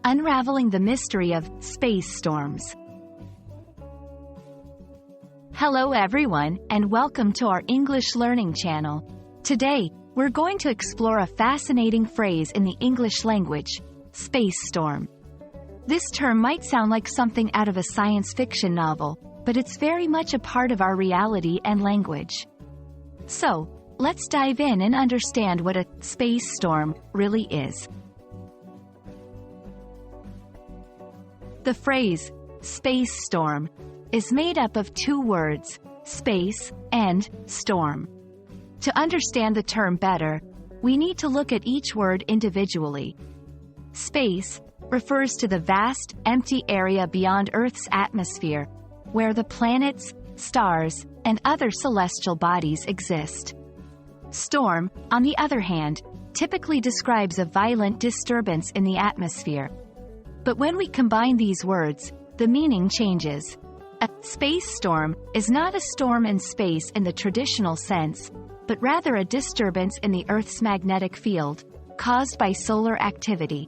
Unraveling the Mystery of Space Storms. Hello everyone, and welcome to our English learning channel. Today, we're going to explore a fascinating phrase in the English language, space storm. This term might sound like something out of a science fiction novel, but it's very much a part of our reality and language. So, let's dive in and understand what a space storm really is. The phrase, space storm, is made up of two words, space and storm. To understand the term better, we need to look at each word individually. Space refers to the vast, empty area beyond Earth's atmosphere, where the planets, stars, and other celestial bodies exist. Storm, on the other hand, typically describes a violent disturbance in the atmosphere. But when we combine these words, the meaning changes. A space storm is not a storm in space in the traditional sense, but rather a disturbance in the Earth's magnetic field, caused by solar activity.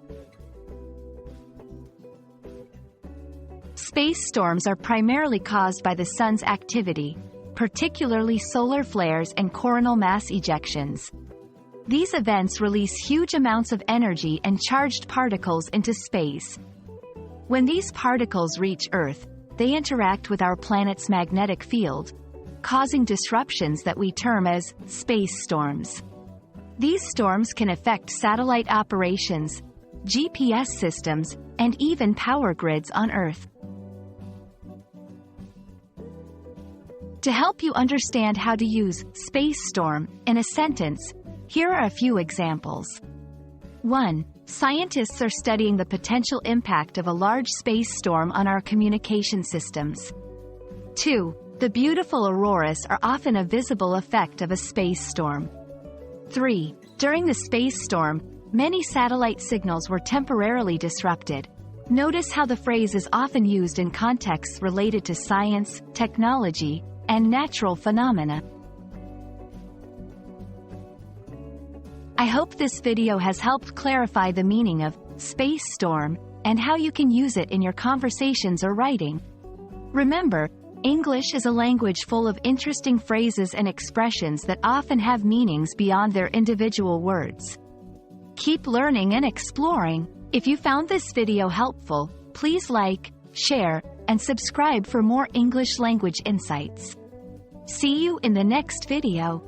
Space storms are primarily caused by the sun's activity, particularly solar flares and coronal mass ejections. These events release huge amounts of energy and charged particles into space. When these particles reach Earth, they interact with our planet's magnetic field, causing disruptions that we term as space storms. These storms can affect satellite operations, GPS systems, and even power grids on Earth. To help you understand how to use space storm in a sentence, here are a few examples. 1. Scientists are studying the potential impact of a large space storm on our communication systems. 2. The beautiful auroras are often a visible effect of a space storm. 3. During the space storm, many satellite signals were temporarily disrupted. Notice how the phrase is often used in contexts related to science, technology, and natural phenomena. I hope this video has helped clarify the meaning of space storm and how you can use it in your conversations or writing. Remember, English is a language full of interesting phrases and expressions that often have meanings beyond their individual words. Keep learning and exploring. If you found this video helpful, please like, share, and subscribe for more English language insights. See you in the next video.